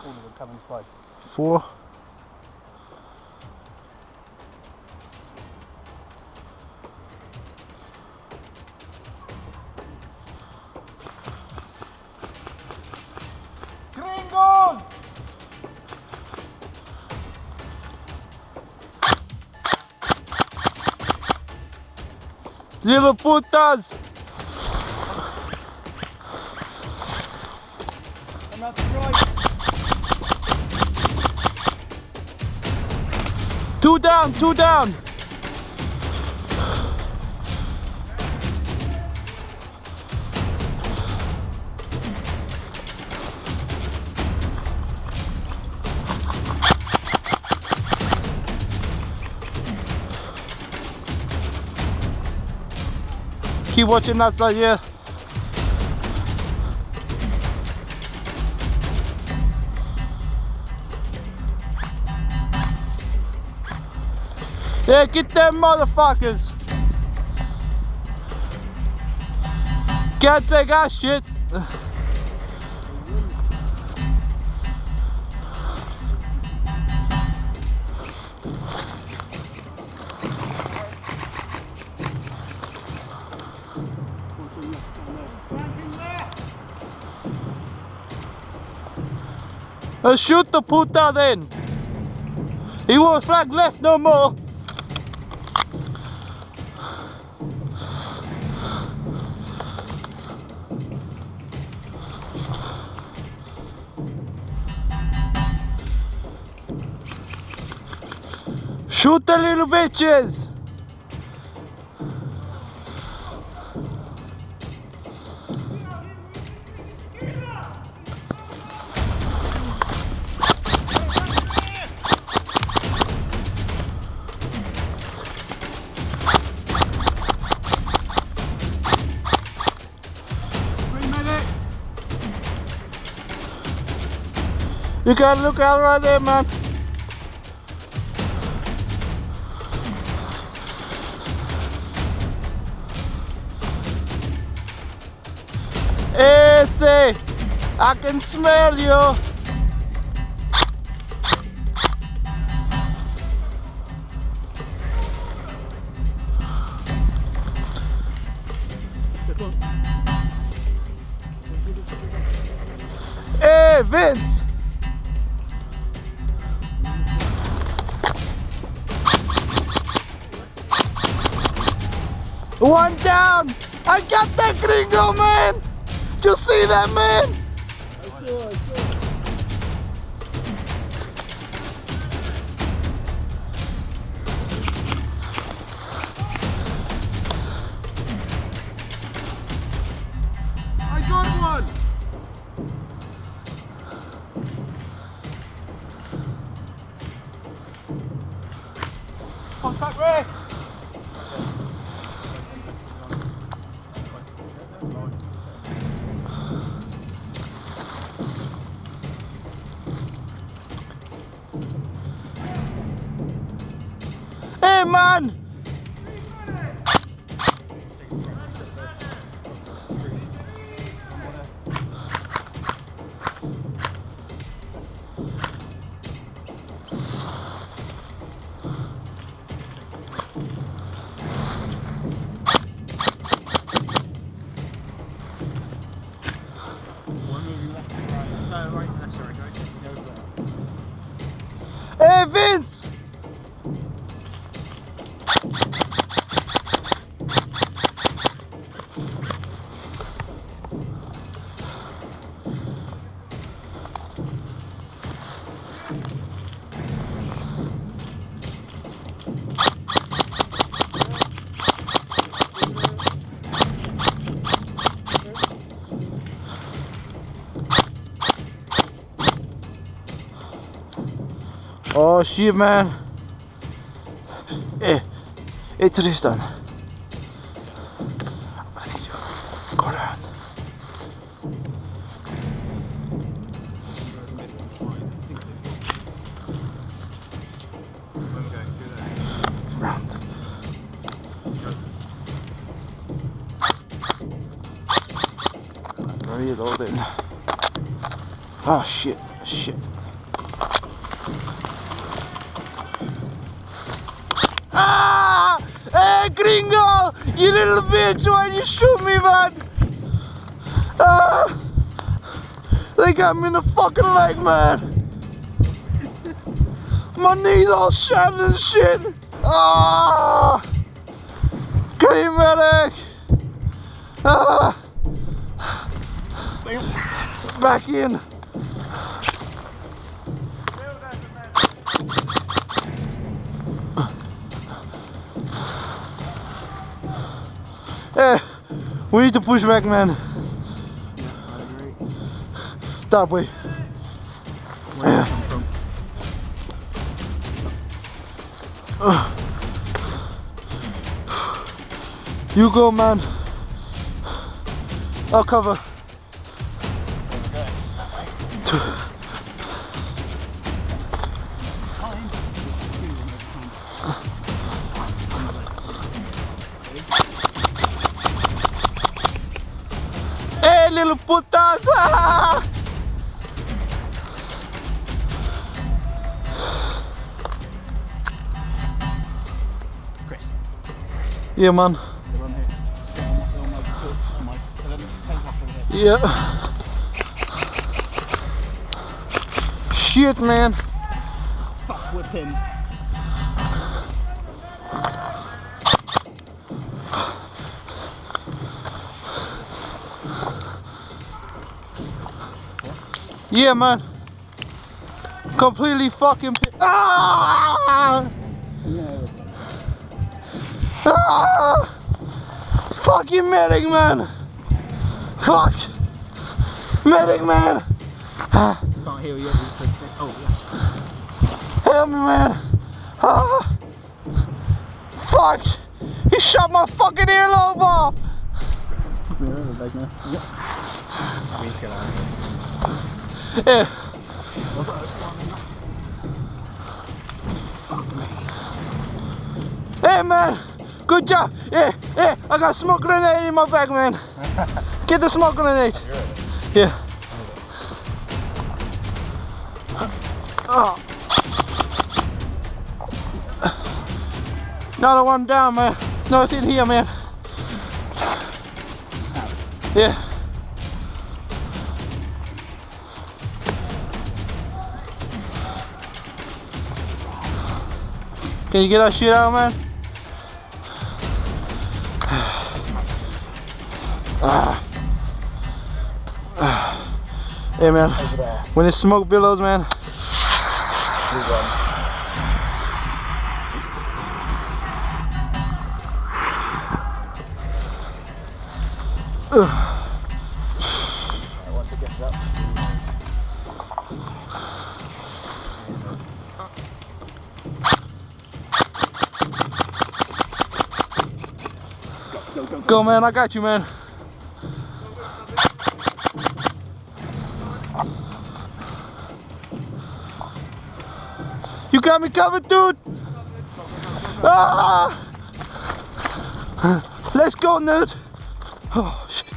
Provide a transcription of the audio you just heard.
All of them come into play. 4. Gringos! Little putas! I'm out to right. 2 down, 2 down! Keep watching that side, yeah. Yeah, get them motherfuckers. Can't take our shit. Shoot the puta then. He won't flag left no more. Shoot the little bitches. You gotta look out right there, man. Ese, I can smell you. Hey, Vince. One down! I got that gringo, man! Did you see that, man? I saw. I got one! Contact Ray! Hey, man! Hey, Vince! Oh shit, man. Hey Tristan, I need you. Go around. Round. I'm reloading. Oh shit. Shit. Ah! Hey, gringo! You little bitch, why'd you shoot me, man? Ah! They got me in the fucking leg, man. My knees all shattered and shit. Ah! Green medic! Ah! Back in. Hey, we need to push back, man. Yeah, I agree. That way. Where did you come from? You go, man. I'll cover. Hey, little putas! Ah! Chris, Yeah, man. they're on here. They're on my tank off over here. Yeah. Shit, man. Fuck, we're pinned. Yeah, man. Completely fucking. Ah! Yeah. Ah! Fucking medic, man. Fuck. Medic, man. Ah. Can't hear you. Oh, yeah. Help me, man. Ah. Fuck. He shot my fucking earlobe off. Yeah. We need to get out of here. Yeah. Hey, man. Good job. Yeah, yeah. I got a smoke grenade in my bag, man. Get the smoke grenade. Yeah. Oh. Another one down, man. No, it's in here, man. Yeah. Can you get that shit out, man? Hey, man. When the smoke billows, man. Go, man, I got you, man. You got me covered, dude. Ah! Let's go, dude. Oh, shit.